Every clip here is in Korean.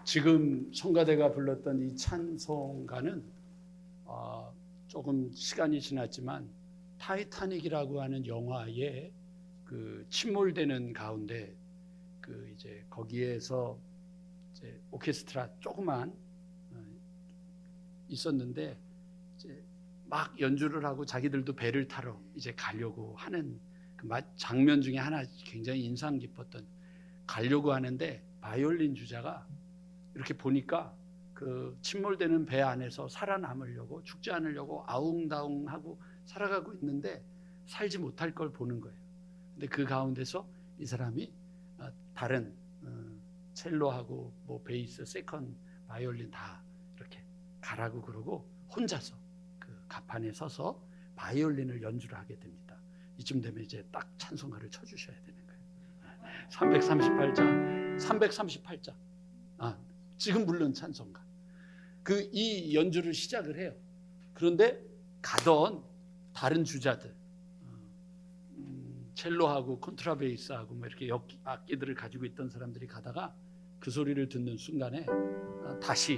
지금 성가대가 불렀던 이 찬송가는 조금 시간이 지났지만 타이타닉이라고 하는 영화에 그 침몰되는 가운데 그 이제 거기에서 이제 오케스트라 조그만 있었는데 이제 막 연주를 하고 자기들도 배를 타러 이제 가려고 하는 그 장면 중에 하나 굉장히 인상 깊었던, 가려고 하는데 바이올린 주자가 이렇게 보니까 그 침몰되는 배 안에서 살아남으려고, 죽지 않으려고 아웅다웅하고 살아가고 있는데 살지 못할 걸 보는 거예요. 근데 그 가운데서 이 사람이 다른 첼로하고 뭐 베이스, 세컨, 바이올린 다 이렇게 가라고 그러고 혼자서 그 갑판에 서서 바이올린을 연주를 하게 됩니다. 이쯤 되면 이제 딱 찬송가를 쳐주셔야 되는 거예요. 338장 지금 부른 찬송가, 그 이 연주를 시작을 해요. 그런데 가던 다른 주자들, 첼로하고 콘트라베이스하고 뭐 이렇게 악기들을 가지고 있던 사람들이 가다가 그 소리를 듣는 순간에 다시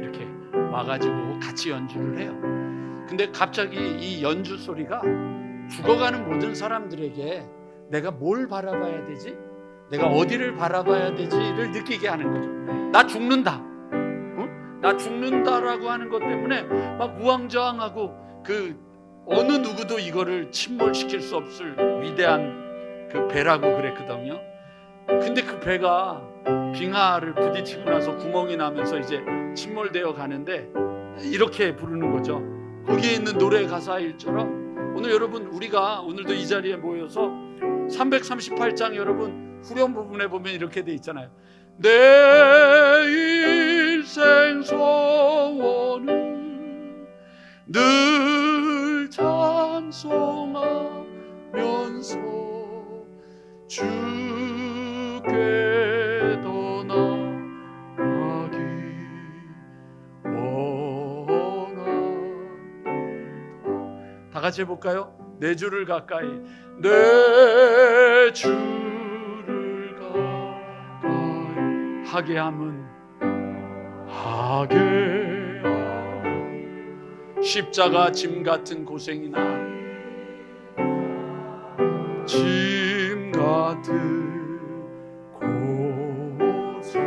이렇게 와가지고 같이 연주를 해요. 근데 갑자기 이 연주 소리가 죽어가는 모든 사람들에게 내가 뭘 바라봐야 되지? 내가 어디를 바라봐야 되지를 느끼게 하는 거죠. 나 죽는다. 나 죽는다라고 하는 것 때문에 막 우왕좌왕하고, 그 어느 누구도 이거를 침몰시킬 수 없을 위대한 그 배라고 그랬거든요. 근데 그 배가 빙하를 부딪히고 나서 구멍이 나면서 이제 침몰되어 가는데 이렇게 부르는 거죠. 거기에 있는 노래 가사 일처럼 오늘 여러분, 우리가 오늘도 이 자리에 모여서 338장 여러분 후렴 부분에 보면 이렇게 돼 있잖아요. 내 일생 소원은 늘 찬송하면서 주께 더 나아가기 원합니다. 다 같이 해볼까요? 내 주를 가까이, 내 주를 가까이 하게 함은 십자가 짐 같은 고생이나 짐 같은 고생,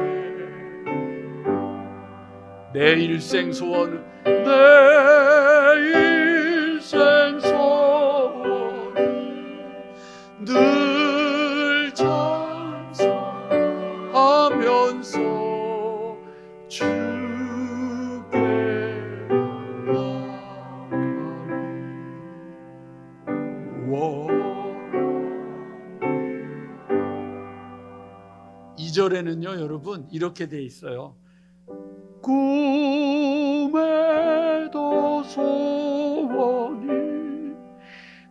내 일생 소원은, 내 일생 소원은 늘 찬송하면서 주께 원합니다. 2절에는요 여러분 이렇게 돼 있어요. 꿈에도 소원이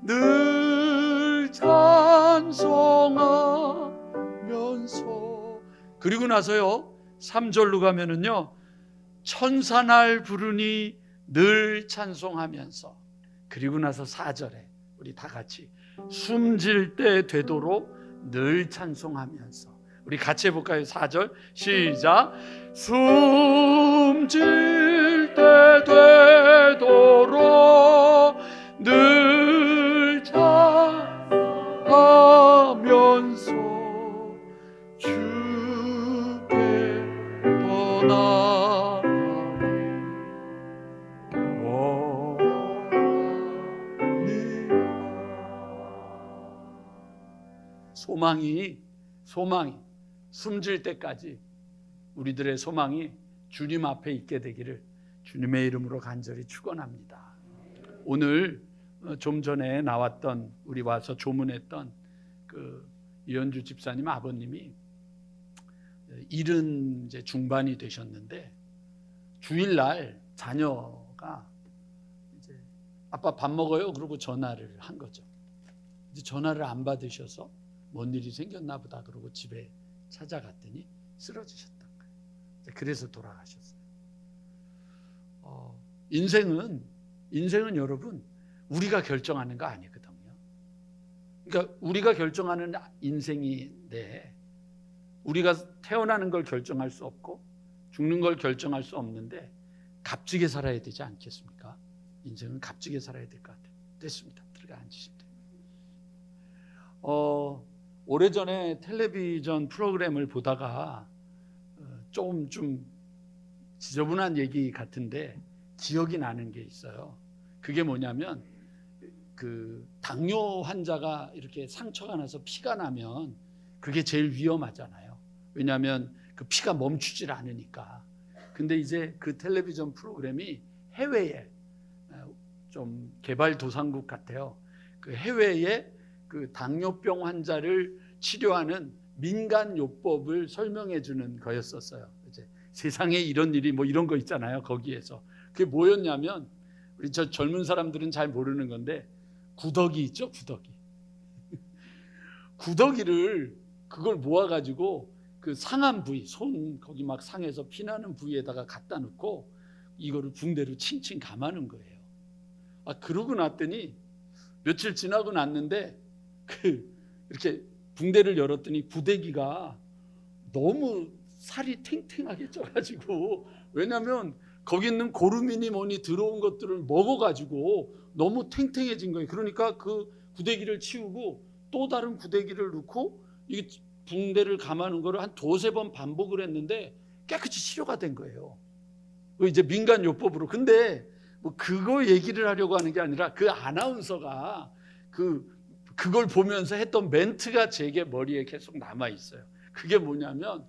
늘 찬송하면서, 그리고 나서요 3절로 가면은요 천사날 부르니 늘 찬송하면서, 그리고 나서 4절에 우리 다 같이 숨질 때 되도록 늘 찬송하면서, 우리 같이 해볼까요? 4절 시작. 숨질 때 되도록 늘 찬송하면서 주께 더 나아가기 원합니다. 소망이 숨질 때까지 우리들의 소망이 주님 앞에 있게 되기를 주님의 이름으로 간절히 축원합니다. 오늘 좀 전에 나왔던, 우리 와서 조문했던 그 이현주 집사님 아버님이 일은 이제 중반이 되셨는데 주일날 자녀가 이제 아빠 밥 먹어요 그러고 전화를 한 거죠. 이제 전화를 안 받으셔서 뭔 일이 생겼나 보다 그러고 집에 찾아갔더니 쓰러지셨던 거예요. 그래서 돌아가셨어요. 인생은 여러분 우리가 결정하는 거 아니거든요. 그러니까 우리가 결정하는 인생인데 우리가 태어나는 걸 결정할 수 없고 죽는 걸 결정할 수 없는데 값지게 살아야 되지 않겠습니까? 인생은 값지게 살아야 될 것 같아요. 됐습니다. 들어가 앉으시면 돼요. 오래전에 텔레비전 프로그램을 보다가 좀 지저분한 얘기 같은데 기억이 나는 게 있어요. 그게 뭐냐면 그 당뇨 환자가 이렇게 상처가 나서 피가 나면 그게 제일 위험하잖아요. 왜냐하면 그 피가 멈추질 않으니까. 근데 이제 그 텔레비전 프로그램이 해외에 좀 개발도상국 같아요. 그 해외에 그 당뇨병 환자를 치료하는 민간요법을 설명해 주는 거였었어요. 이제 세상에 이런 일이 뭐 이런 거 있잖아요. 거기에서 그게 뭐였냐면 우리 저 젊은 사람들은 잘 모르는 건데 구더기 있죠, 구더기. 구더기를 그걸 모아가지고 그 상한 부위, 손 거기 막 상해서 피나는 부위에다가 갖다 놓고 이거를 붕대로 칭칭 감아는 거예요. 그러고 났더니 며칠 지나고 났는데 이렇게 붕대를 열었더니 구더기가 너무 살이 탱탱하게 쪄가지고, 왜냐하면 거기 있는 고루미니 뭐니 들어온 것들을 먹어가지고 너무 탱탱해진 거예요. 그러니까 그 구더기를 치우고 또 다른 구더기를 넣고 이 붕대를 감아놓은 거를 한 2-3번 반복을 했는데 깨끗이 치료가 된 거예요. 이제 민간요법으로. 근데 뭐 그거 얘기를 하려고 하는 게 아니라 그 아나운서가 그걸 보면서 했던 멘트가 제게 머리에 계속 남아 있어요. 그게 뭐냐면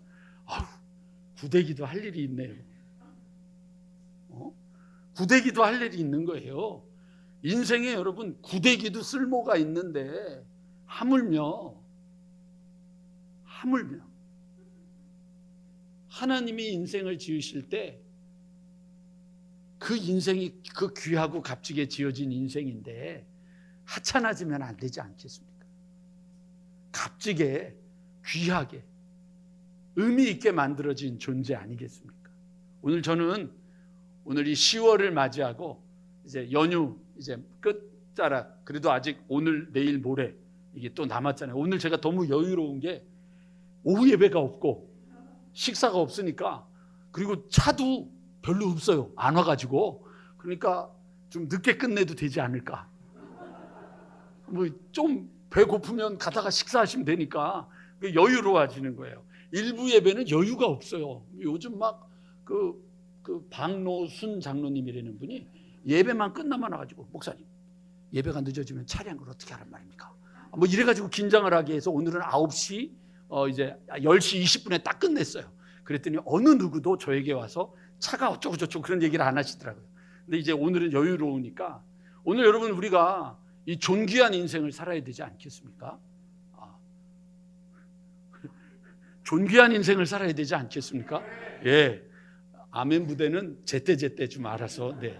구더기도 할 일이 있네요. 구더기도 할 일이 있는 거예요. 인생에 여러분 구더기도 쓸모가 있는데 하물며 하나님이 인생을 지으실 때 그 인생이 그 귀하고 값지게 지어진 인생인데 하찮아지면 안 되지 않겠습니까? 값지게 귀하게 의미 있게 만들어진 존재 아니겠습니까? 저는 오늘 이 10월을 맞이하고 이제 연휴 이제 끝자락, 그래도 아직 오늘 내일 모레 이게 또 남았잖아요. 오늘 제가 너무 여유로운 게 오후 예배가 없고 식사가 없으니까, 그리고 차도 별로 없어요. 안 와가지고. 그러니까 좀 늦게 끝내도 되지 않을까. 뭐 좀 배고프면 가다가 식사하시면 되니까 여유로워지는 거예요. 일부 예배는 여유가 없어요. 요즘 막 그 박노순 장로님이라는 분이 예배만 끝나면 와가지고 목사님 예배가 늦어지면 차량을 어떻게 하란 말입니까? 뭐 이래가지고 긴장을 하게 해서 오늘은 9시 이제 10시 20분에 딱 끝냈어요. 그랬더니 어느 누구도 저에게 와서 차가 어쩌고 저쩌고 그런 얘기를 안 하시더라고요. 근데 이제 오늘은 여유로우니까 오늘 여러분 우리가 이 존귀한 인생을 살아야 되지 않겠습니까? 존귀한 인생을 살아야 되지 않겠습니까? 예. 아멘 부대는 제때 좀 알아서. 네.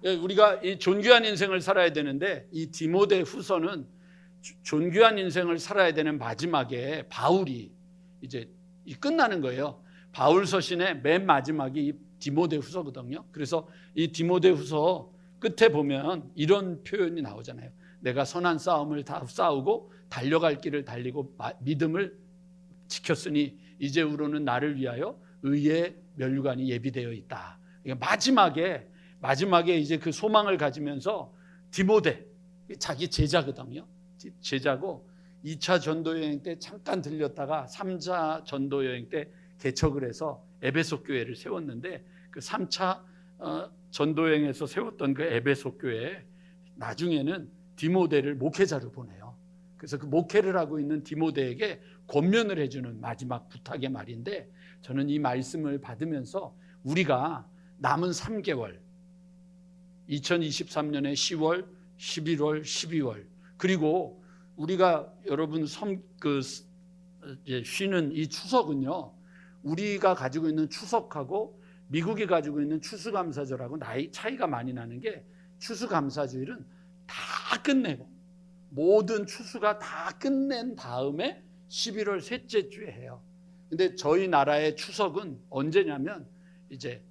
우리가 이 존귀한 인생을 살아야 되는데 이 디모데 후서는 존귀한 인생을 살아야 되는 마지막에 바울이 이제 끝나는 거예요. 바울 서신의 맨 마지막이 이 디모데 후서거든요. 그래서 이 디모데 후서 끝에 보면 이런 표현이 나오잖아요. 내가 선한 싸움을 다 싸우고 달려갈 길을 달리고 믿음을 지켰으니 이제후로는 나를 위하여 의의 면류관이 예비되어 있다. 마지막에 이제 그 소망을 가지면서 디모데, 자기 제자거든요. 제자고 2차 전도여행 때 잠깐 들렸다가 3차 전도여행 때 개척을 해서 에베소 교회를 세웠는데 그 3차 전도여행에서 세웠던 그 에베소 교회에 나중에는 디모데를 목회자로 보내요. 그래서 그 목회를 하고 있는 디모데에게 권면을 해주는 마지막 부탁의 말인데, 저는 이 말씀을 받으면서 우리가 남은 3개월 2023년의 10월, 11월, 12월 그리고 우리가 여러분 쉬는 이 추석은요, 우리가 가지고 있는 추석하고 미국이 가지고 있는 추수감사절하고 나이 차이가 많이 나는 게, 추수감사주일은 다 끝내고 모든 추수가 다 끝낸 다음에 11월 셋째 주에 해요. 근데 저희 나라의 추석은 언제냐면 이제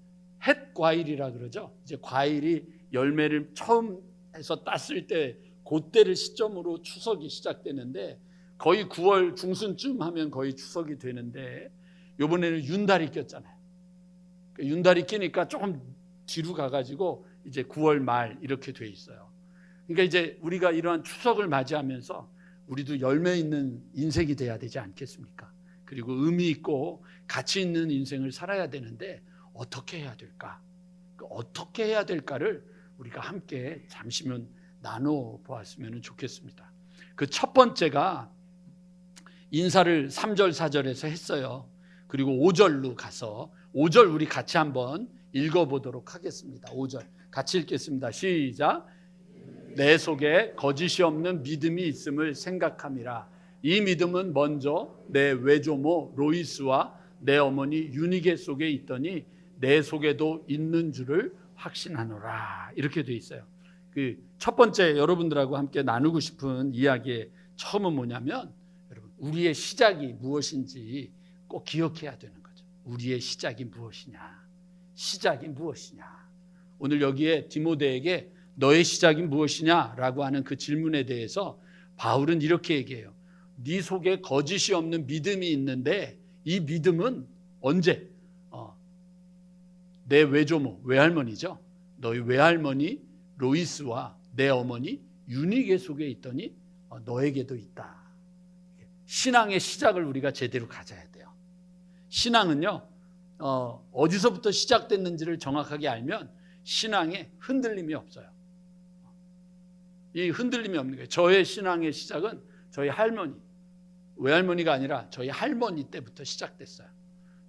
햇과일이라 그러죠. 이제 과일이 열매를 처음 해서 땄을 때 그때를 시점으로 추석이 시작되는데, 거의 9월 중순쯤 하면 거의 추석이 되는데, 이번에는 윤달이 꼈잖아요. 윤달이 끼니까 조금 뒤로 가가지고 이제 9월 말 이렇게 돼 있어요. 그러니까 이제 우리가 이러한 추석을 맞이하면서 우리도 열매 있는 인생이 돼야 되지 않겠습니까? 그리고 의미 있고 가치 있는 인생을 살아야 되는데 어떻게 해야 될까? 어떻게 해야 될까를 우리가 함께 잠시만 나눠 보았으면 좋겠습니다. 그 첫 번째가 인사를 3절 4절에서 했어요. 그리고 5절로 가서 5절 우리 같이 한번 읽어보도록 하겠습니다. 5절 같이 읽겠습니다. 시작. 내 속에 거짓이 없는 믿음이 있음을 생각함이라. 이 믿음은 먼저 내 외조모 로이스와 내 어머니 유니게 속에 있더니 내 속에도 있는 줄을 확신하노라. 이렇게 돼 있어요. 그 첫 번째 여러분들하고 함께 나누고 싶은 이야기의 처음은 뭐냐면, 여러분 우리의 시작이 무엇인지 꼭 기억해야 되는 거죠. 우리의 시작이 무엇이냐? 시작이 무엇이냐? 오늘 여기에 디모데에게 너의 시작이 무엇이냐라고 하는 그 질문에 대해서 바울은 이렇게 얘기해요. 네 속에 거짓이 없는 믿음이 있는데 이 믿음은 언제? 내 외조모, 외할머니죠. 너희 외할머니 로이스와 내 어머니 유니게 속에 있더니 너에게도 있다. 신앙의 시작을 우리가 제대로 가져야 돼요. 신앙은요, 어디서부터 시작됐는지를 정확하게 알면 신앙에 흔들림이 없어요. 이 흔들림이 없는 거예요. 저의 신앙의 시작은 저희 할머니, 외할머니가 아니라 저희 할머니 때부터 시작됐어요.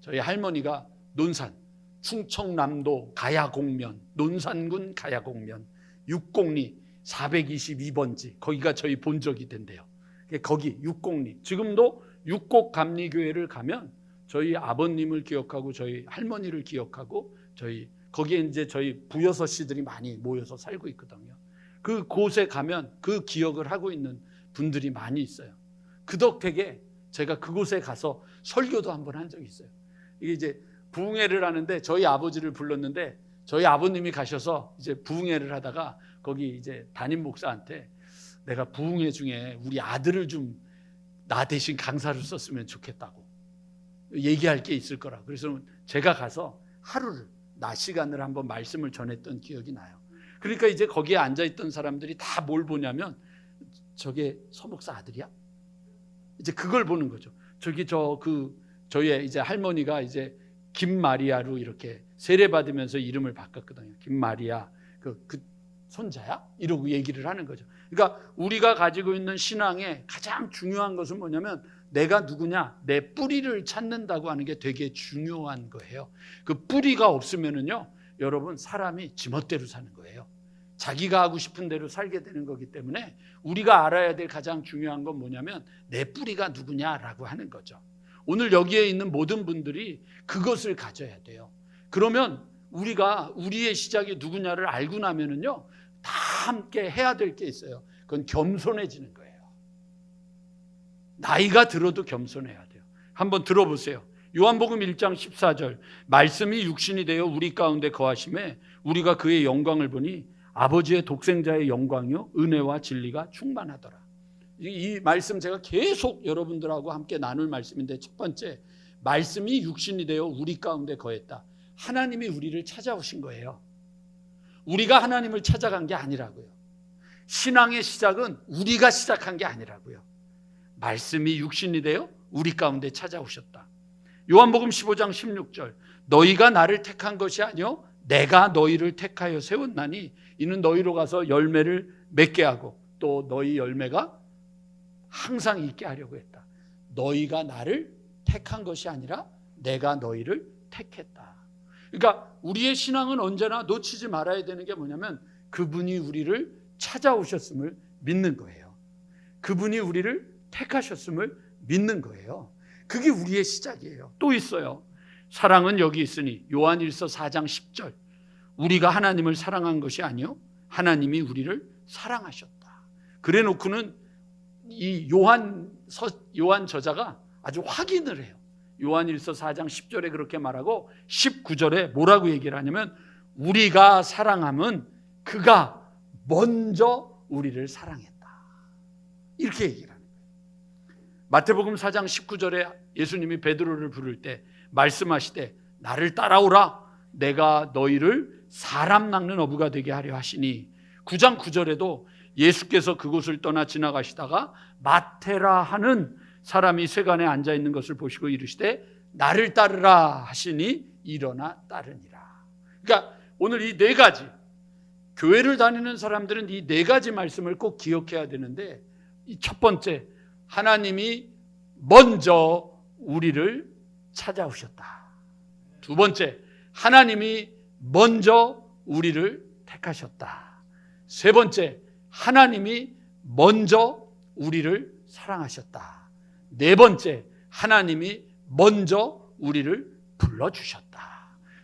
저희 할머니가 논산, 충청남도 가야곡면, 논산군 가야곡면 6공리 422번지, 거기가 저희 본적이 된대요. 거기 6공리, 지금도 육곡감리교회를 가면 저희 아버님을 기억하고 저희 할머니를 기억하고 거기에 이제 저희 부여서 씨들이 많이 모여서 살고 있거든요. 그 곳에 가면 그 기억을 하고 있는 분들이 많이 있어요. 그 덕택에 제가 그곳에 가서 설교도 한번 한 적이 있어요. 이게 이제 부흥회를 하는데 저희 아버지를 불렀는데 저희 아버님이 가셔서 이제 부흥회를 하다가 거기 이제 담임 목사한테 내가 부흥회 중에 우리 아들을 좀 나 대신 강사로 썼으면 좋겠다고 얘기할 게 있을 거라. 그래서 제가 가서 하루를 낮 시간을 한번 말씀을 전했던 기억이 나요. 그러니까 이제 거기에 앉아있던 사람들이 다 뭘 보냐면 저게 서목사 아들이야? 이제 그걸 보는 거죠. 저희의 이제 할머니가 이제 김마리아로 이렇게 세례받으면서 이름을 바꿨거든요. 김마리아, 그 손자야? 이러고 얘기를 하는 거죠. 그러니까 우리가 가지고 있는 신앙의 가장 중요한 것은 뭐냐면 내가 누구냐, 내 뿌리를 찾는다고 하는 게 되게 중요한 거예요. 그 뿌리가 없으면은요, 여러분 사람이 지멋대로 사는 거예요. 자기가 하고 싶은 대로 살게 되는 거기 때문에 우리가 알아야 될 가장 중요한 건 뭐냐면 내 뿌리가 누구냐라고 하는 거죠. 오늘 여기에 있는 모든 분들이 그것을 가져야 돼요. 그러면 우리가 우리의 시작이 누구냐를 알고 나면은요, 다 함께 해야 될 게 있어요. 그건 겸손해지는 거예요. 나이가 들어도 겸손해야 돼요. 한번 들어보세요. 요한복음 1장 14절 말씀이 육신이 되어 우리 가운데 거하심에 우리가 그의 영광을 보니 아버지의 독생자의 영광이요 은혜와 진리가 충만하더라. 이 말씀 제가 계속 여러분들하고 함께 나눌 말씀인데, 첫 번째, 말씀이 육신이 되어 우리 가운데 거했다. 하나님이 우리를 찾아오신 거예요. 우리가 하나님을 찾아간 게 아니라고요. 신앙의 시작은 우리가 시작한 게 아니라고요. 말씀이 육신이 되어 우리 가운데 찾아오셨다. 요한복음 15장 16절 너희가 나를 택한 것이 아니요 내가 너희를 택하여 세웠나니 이는 너희로 가서 열매를 맺게 하고 또 너희 열매가 항상 있게 하려고 했다. 너희가 나를 택한 것이 아니라 내가 너희를 택했다. 그러니까 우리의 신앙은 언제나 놓치지 말아야 되는 게 뭐냐면 그분이 우리를 찾아오셨음을 믿는 거예요. 그분이 우리를 택하셨음을 믿는 거예요. 그게 우리의 시작이에요. 또 있어요. 사랑은 여기 있으니 요한일서 4장 10절 우리가 하나님을 사랑한 것이 아니요 하나님이 우리를 사랑하셨다. 그래 놓고는 이 요한 저자가 아주 확인을 해요. 요한일서 4장 10절에 그렇게 말하고 19절에 뭐라고 얘기를 하냐면 우리가 사랑함은 그가 먼저 우리를 사랑했다. 이렇게 얘기를 하는 거예요. 마태복음 4장 19절에 예수님이 베드로를 부를 때 말씀하시되 나를 따라오라. 내가 너희를 사람 낚는 어부가 되게 하려 하시니 9장 9절에도 예수께서 그곳을 떠나 지나가시다가 마테라 하는 사람이 세간에 앉아 있는 것을 보시고 이르시되 나를 따르라 하시니 일어나 따르니라. 그러니까 오늘 이 네 가지, 교회를 다니는 사람들은 이 네 가지 말씀을 꼭 기억해야 되는데, 이 첫 번째, 하나님이 먼저 우리를 찾아오셨다. 두 번째, 하나님이 먼저 우리를 택하셨다. 세 번째, 하나님이 먼저 우리를 사랑하셨다. 네 번째, 하나님이 먼저 우리를 불러주셨다.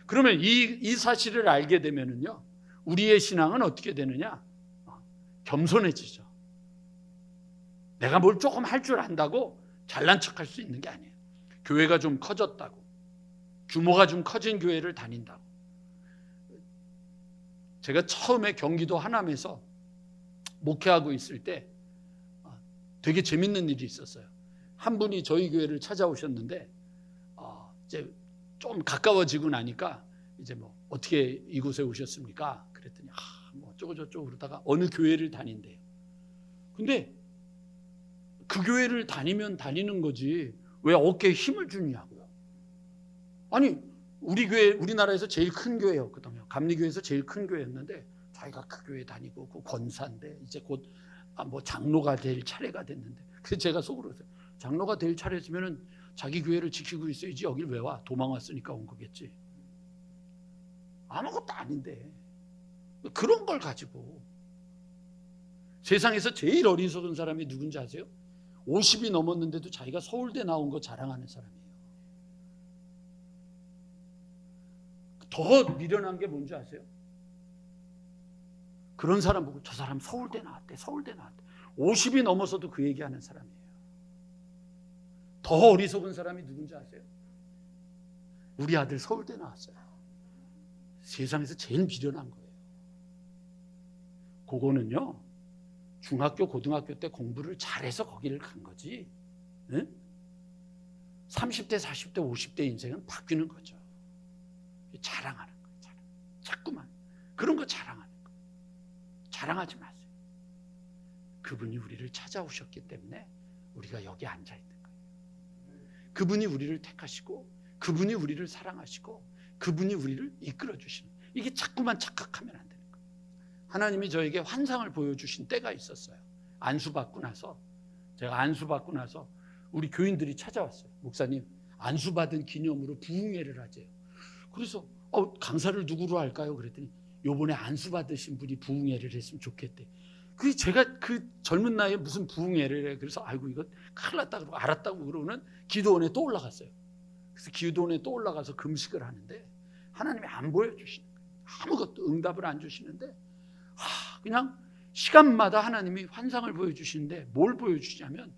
그러면 이 사실을 알게 되면은요, 우리의 신앙은 어떻게 되느냐? 겸손해지죠. 내가 뭘 조금 할 줄 안다고 잘난 척할 수 있는 게 아니에요. 교회가 좀 커졌다고, 규모가 좀 커진 교회를 다닌다고. 제가 처음에 경기도 하남에서 목회하고 있을 때 되게 재밌는 일이 있었어요. 한 분이 저희 교회를 찾아오셨는데 이제 좀 가까워지고 나니까 이제 뭐 어떻게 이곳에 오셨습니까? 그랬더니 뭐 어쩌고 저쩌고 그러다가 어느 교회를 다닌대요. 근데 그 교회를 다니면 다니는 거지 왜 어깨에 힘을 주냐고요. 아니 우리 교회, 우리나라에서 제일 큰 교회였거든요. 감리교회에서 제일 큰 교회였는데 자기가 그 교회 다니고 그 권사인데 이제 곧 뭐 장로가 될 차례가 됐는데, 그래서 제가 속으로 장로가 될 차례였으면은 자기 교회를 지키고 있어야지 여길 왜 와? 도망 왔으니까 온 거겠지. 아무것도 아닌데 그런 걸 가지고. 세상에서 제일 어리석은 사람이 누군지 아세요? 50이 넘었는데도 자기가 서울대 나온 거 자랑하는 사람이에요. 더 미련한 게 뭔지 아세요? 그런 사람 보고 저 사람 서울대 나왔대, 서울대 나왔대. 50이 넘어서도 그 얘기하는 사람이에요. 더 어리석은 사람이 누군지 아세요? 우리 아들 서울대 나왔어요. 세상에서 제일 미련한 거예요. 그거는요, 중학교, 고등학교 때 공부를 잘해서 거기를 간 거지. 응? 30대, 40대, 50대 인생은 바뀌는 거죠. 자랑하는 거예요. 자꾸만 그런 거 자랑하는 거예요. 자랑하지 마세요. 그분이 우리를 찾아오셨기 때문에 우리가 여기 앉아 있는 거예요. 그분이 우리를 택하시고, 그분이 우리를 사랑하시고, 그분이 우리를 이끌어 주시는, 이게 자꾸만 착각하면 안 되는 거예요. 하나님이 저에게 환상을 보여주신 때가 있었어요. 안수받고 나서, 제가 안수받고 나서 우리 교인들이 찾아왔어요. 목사님, 안수받은 기념으로 부흥회를 하재요. 그래서 강사를 누구로 할까요? 그랬더니 요번에 안수받으신 분이 부흥회를 했으면 좋겠대. 그 제가 그 젊은 나이에 무슨 부흥회를 해. 그래서 아이고 이거 큰일 났다 그러고 알았다고 그러고는 기도원에 또 올라갔어요. 그래서 기도원에 또 올라가서 금식을 하는데 하나님이 안 보여주시는 거예요. 아무것도 응답을 안 주시는데 그냥 시간마다 하나님이 환상을 보여주시는데 뭘 보여주시냐면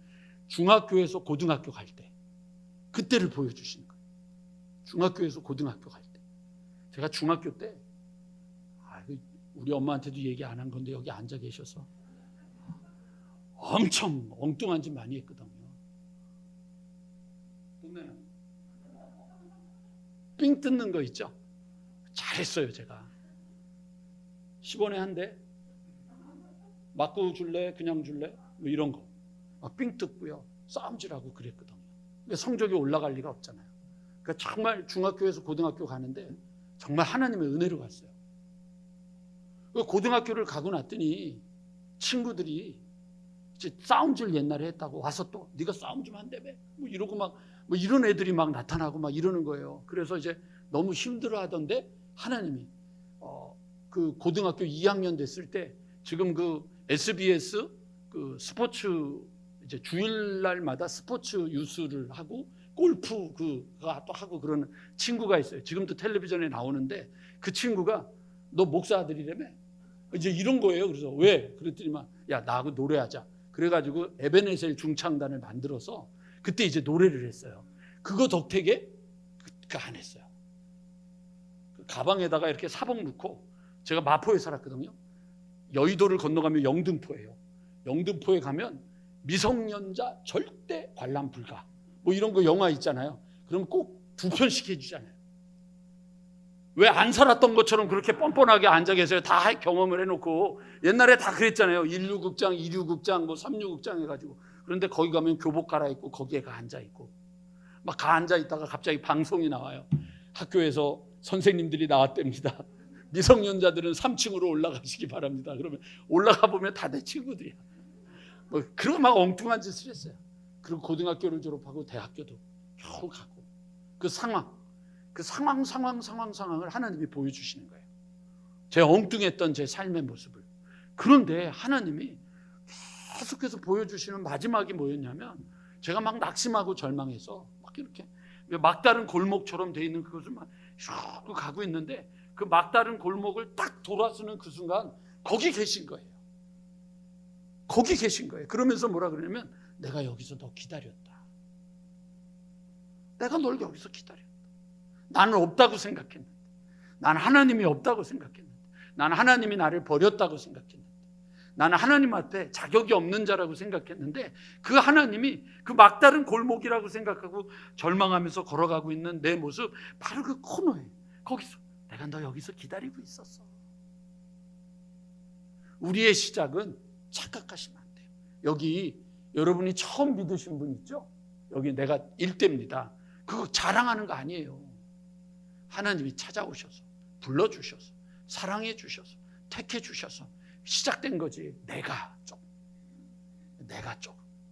중학교에서 고등학교 갈 때 그때를 보여주시는 거예요. 중학교에서 고등학교 갈 때. 제가 중학교 때 우리 엄마한테도 얘기 안 한 건데 여기 앉아 계셔서 엄청 엉뚱한 짓 많이 했거든요. 근데 삥 뜯는 거 있죠? 잘했어요. 제가 10원에 한 대 맞고 줄래? 그냥 줄래? 뭐 이런 거 삥 뜯고요. 싸움질하고 그랬거든요. 성적이 올라갈 리가 없잖아요. 그러니까 정말 중학교에서 고등학교 가는데 정말 하나님의 은혜로 갔어요. 고등학교를 가고 났더니 친구들이 이제 싸움질 옛날에 했다고 와서 또 네가 싸움 좀 한다며 뭐 이러고 막 뭐 이런 애들이 막 나타나고 막 이러는 거예요. 그래서 이제 너무 힘들어하던데 하나님이 그 고등학교 2학년 됐을 때 지금 그 SBS 그 스포츠 이제 주일날마다 스포츠 뉴스를 하고 골프 그가 또 하고 그러는 친구가 있어요. 지금도 텔레비전에 나오는데 그 친구가 너 목사 아들이라며? 이제 이런 거예요. 그래서 왜? 그랬더니만 야 나하고 노래하자. 그래가지고 에베네셀 중창단을 만들어서 그때 이제 노래를 했어요. 그거 덕택에 그 안 했어요. 그 가방에다가 이렇게 사복 넣고 제가 마포에 살았거든요. 여의도를 건너가면 영등포예요. 영등포에 가면 미성년자 절대 관람 불가 뭐 이런 거 영화 있잖아요. 그럼 꼭 2편씩 해주잖아요. 왜 안 살았던 것처럼 그렇게 뻔뻔하게 앉아 계세요? 다 경험을 해놓고. 옛날에 다 그랬잖아요. 1류국장, 2류국장, 뭐 3류국장 해가지고. 그런데 거기 가면 교복 갈아입고 거기에 가 앉아있고, 막 가 앉아있다가 갑자기 방송이 나와요. 학교에서 선생님들이 나왔답니다. 미성년자들은 3층으로 올라가시기 바랍니다. 그러면 올라가 보면 다 내 친구들이야. 뭐 그리고 막 엉뚱한 짓을 했어요. 그리고 고등학교를 졸업하고 대학교도 겨우 가고, 그 상황을 하나님이 보여주시는 거예요. 제 엉뚱했던 제 삶의 모습을. 그런데 하나님이 계속해서 보여주시는 마지막이 뭐였냐면, 제가 막 낙심하고 절망해서 막 이렇게 막다른 골목처럼 돼 있는 그것을 막 슉 가고 있는데, 그 막다른 골목을 딱 돌아서는 그 순간 거기 계신 거예요. 거기 계신 거예요. 그러면서 뭐라 그러냐면, 내가 여기서 너 기다렸다. 내가 널 여기서 기다렸다. 나는 없다고 생각했는데, 나는 하나님이 없다고 생각했는데, 나는 하나님이 나를 버렸다고 생각했는데, 나는 하나님 앞에 자격이 없는 자라고 생각했는데, 그 하나님이 그 막다른 골목이라고 생각하고 절망하면서 걸어가고 있는 내 모습, 바로 그 코너에, 거기서 내가 너 여기서 기다리고 있었어. 우리의 시작은 착각하시면 안 돼요. 여기 여러분이 처음 믿으신 분 있죠? 여기 내가 1대입니다. 그거 자랑하는 거 아니에요. 하나님이 찾아오셔서, 불러주셔서, 사랑해 주셔서, 택해 주셔서 시작된 거지. 내가 좀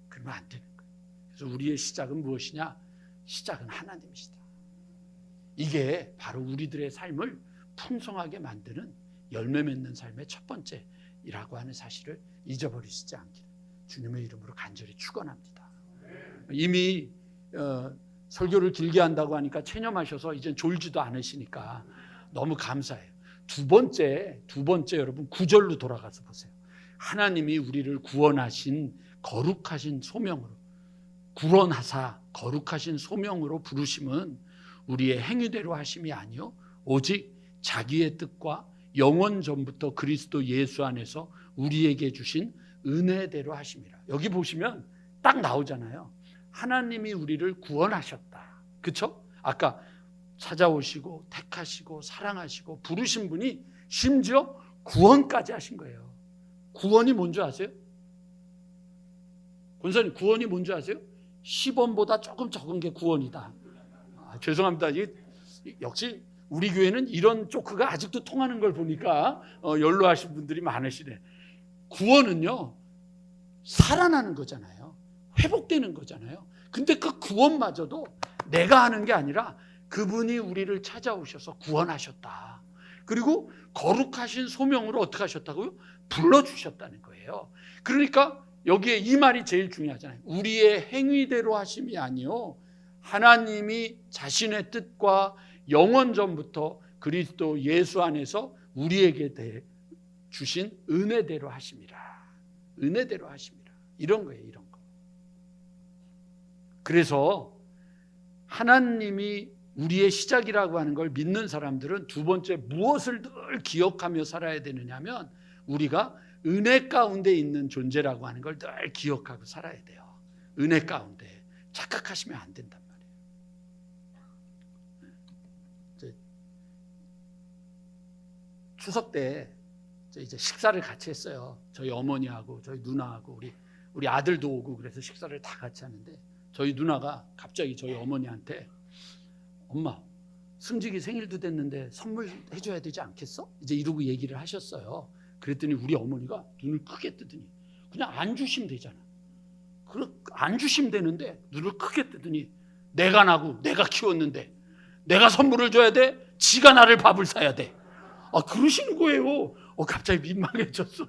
그러면 안 되는 거예요. 그래서 우리의 시작은 무엇이냐? 시작은 하나님이시다. 이게 바로 우리들의 삶을 풍성하게 만드는 열매 맺는 삶의 첫 번째이라고 하는 사실을 잊어버리시지 않기를 주님의 이름으로 간절히 축원합니다. 이미 설교를 길게 한다고 하니까 체념하셔서 이젠 졸지도 않으시니까 너무 감사해요. 두 번째 여러분 9절로 돌아가서 보세요. 하나님이 우리를 구원하신 거룩하신 소명으로, 구원하사 거룩하신 소명으로 부르심은 우리의 행위대로 하심이 아니요 오직 자기의 뜻과 영원 전부터 그리스도 예수 안에서 우리에게 주신 은혜대로 하심이라. 여기 보시면 딱 나오잖아요. 하나님이 우리를 구원하셨다. 그렇죠? 아까 찾아오시고 택하시고 사랑하시고 부르신 분이 심지어 구원까지 하신 거예요. 구원이 뭔지 아세요? 권사님, 구원이 뭔지 아세요? 10원보다 조금 적은 게 구원이다. 죄송합니다. 역시 우리 교회는 이런 조크가 아직도 통하는 걸 보니까 연로하신 분들이 많으시네. 구원은요, 살아나는 거잖아요. 회복되는 거잖아요. 근데 그 구원마저도 내가 하는 게 아니라 그분이 우리를 찾아오셔서 구원하셨다. 그리고 거룩하신 소명으로 어떻게 하셨다고요? 불러주셨다는 거예요. 그러니까 여기에 이 말이 제일 중요하잖아요. 우리의 행위대로 하심이 아니요 하나님이 자신의 뜻과 영원 전부터 그리스도 예수 안에서 우리에게 대해 주신 은혜대로 하심이라. 은혜대로 하심이라. 이런 거예요. 이런 거. 그래서 하나님이 우리의 시작이라고 하는 걸 믿는 사람들은 두 번째 무엇을 늘 기억하며 살아야 되느냐 하면 우리가 은혜 가운데 있는 존재라고 하는 걸 늘 기억하고 살아야 돼요. 은혜 가운데. 착각하시면 안 된단 말이에요. 추석 때 이제 식사를 같이 했어요. 저희 어머니하고 저희 누나하고 우리 아들도 오고 그래서 식사를 다 같이 하는데 저희 누나가 갑자기 저희 어머니한테 엄마, 승직이 생일도 됐는데 선물 해줘야 되지 않겠어? 이제 이러고 얘기를 하셨어요. 그랬더니 우리 어머니가 눈을 크게 뜨더니 그냥 안 주시면 되잖아. 안 주시면 되는데 눈을 크게 뜨더니 내가 나고 내가 키웠는데 내가 선물을 줘야 돼? 지가 나를 밥을 사야 돼. 그러시는 거예요. 갑자기 민망해졌어.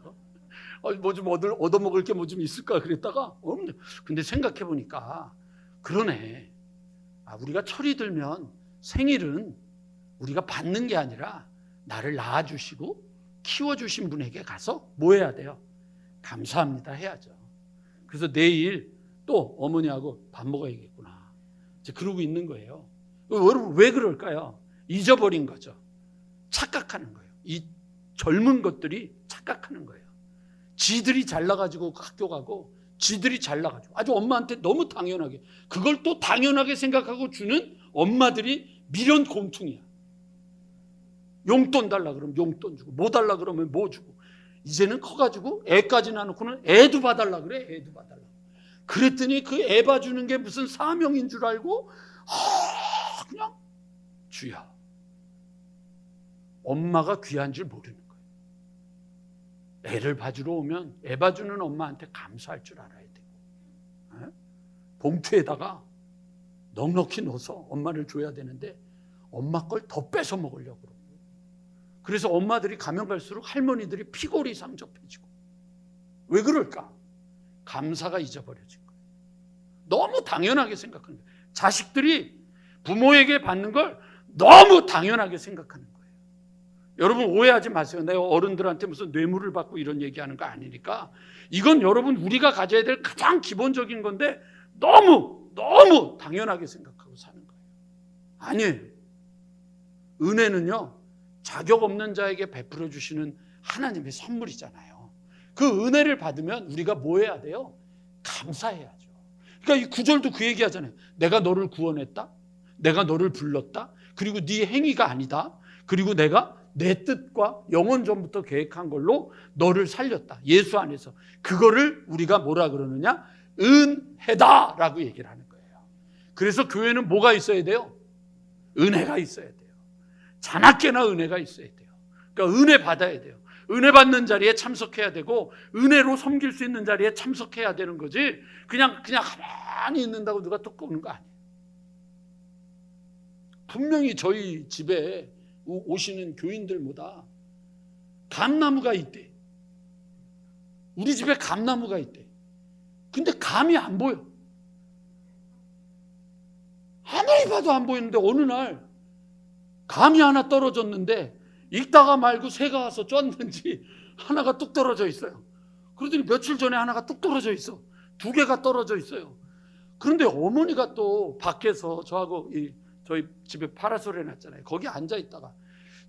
뭐 좀 얻어먹을 게 뭐 좀 있을까 그랬다가 근데 생각해보니까 그러네. 우리가 철이 들면 생일은 우리가 받는 게 아니라 나를 낳아주시고 키워주신 분에게 가서 뭐 해야 돼요? 감사합니다 해야죠. 그래서 내일 또 어머니하고 밥 먹어야겠구나. 이제 그러고 있는 거예요. 여러분 왜 그럴까요? 잊어버린 거죠. 착각하는 거예요. 이 젊은 것들이 착각하는 거예요. 지들이 잘 나가지고 학교 가고 지들이 잘 나가지고 아주 엄마한테 너무 당연하게 그걸 또 당연하게 생각하고 주는 엄마들이 미련 공퉁이야. 용돈 달라 그러면 용돈 주고, 뭐 달라 그러면 뭐 주고. 이제는 커가지고 애까지 낳아놓고는 애도 봐달라 그래. 애도 봐달라. 그랬더니 그 애 봐주는 게 무슨 사명인 줄 알고 그냥 주야. 엄마가 귀한 줄 모르는 거예요. 애를 봐주러 오면 애 봐주는 엄마한테 감사할 줄 알아야 되고, 봉투에다가 넉넉히 넣어서 엄마를 줘야 되는데 엄마 걸 더 뺏어 먹으려고 그러고. 그래서 엄마들이 가면 갈수록 할머니들이 피골이 상접해지고. 왜 그럴까? 감사가 잊어버려진 거예요. 너무 당연하게 생각하는 거예요. 자식들이 부모에게 받는 걸 너무 당연하게 생각하는 거예요. 여러분 오해하지 마세요. 내가 어른들한테 무슨 뇌물을 받고 이런 얘기하는 거 아니니까. 이건 여러분 우리가 가져야 될 가장 기본적인 건데 너무 당연하게 생각하고 사는 거예요. 아니에요. 은혜는요, 자격 없는 자에게 베풀어 주시는 하나님의 선물이잖아요. 그 은혜를 받으면 우리가 뭐 해야 돼요? 감사해야죠. 그러니까 이 구절도 그 얘기 하잖아요. 내가 너를 구원했다. 내가 너를 불렀다. 그리고 네 행위가 아니다. 그리고 내가 내 뜻과 영원 전부터 계획한 걸로 너를 살렸다. 예수 안에서. 그거를 우리가 뭐라 그러느냐? 은혜다라고 얘기를 하는 거예요. 그래서 교회는 뭐가 있어야 돼요? 은혜가 있어야 돼요. 자나깨나 은혜가 있어야 돼요. 그러니까 은혜 받아야 돼요. 은혜 받는 자리에 참석해야 되고 은혜로 섬길 수 있는 자리에 참석해야 되는 거지, 그냥 가만히 있는다고 누가 또 오는 거 아니에요. 분명히 저희 집에 오시는 교인들보다 감나무가 있대. 우리 집에 감나무가 있대. 근데 감이 안 보여. 아무리 봐도 안 보이는데 어느 날 감이 하나 떨어졌는데 읽다가 말고 새가 와서 쪘는지 하나가 뚝 떨어져 있어요. 그러더니 며칠 전에 하나가 뚝 떨어져 있어. 2개가 떨어져 있어요. 그런데 어머니가 또 밖에서 저하고 저희 집에 파라솔 해놨잖아요. 거기 앉아 있다가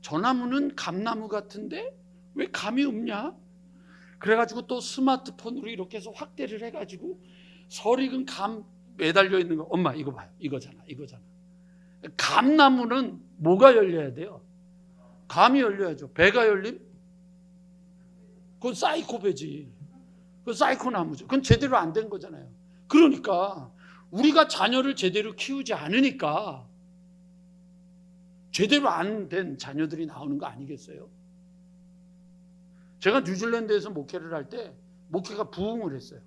저 나무는 감나무 같은데 왜 감이 없냐? 그래가지고 또 스마트폰으로 이렇게 해서 확대를 해가지고 설익은 감 매달려 있는 거. 엄마 이거 봐요. 이거잖아. 감나무는 뭐가 열려야 돼요? 감이 열려야죠. 배가 열림? 그건 사이코 배지. 그건 사이코 나무죠. 그건 제대로 안 된 거잖아요. 그러니까 우리가 자녀를 제대로 키우지 않으니까 제대로 안 된 자녀들이 나오는 거 아니겠어요? 제가 뉴질랜드에서 목회를 할 때 목회가 부흥을 했어요.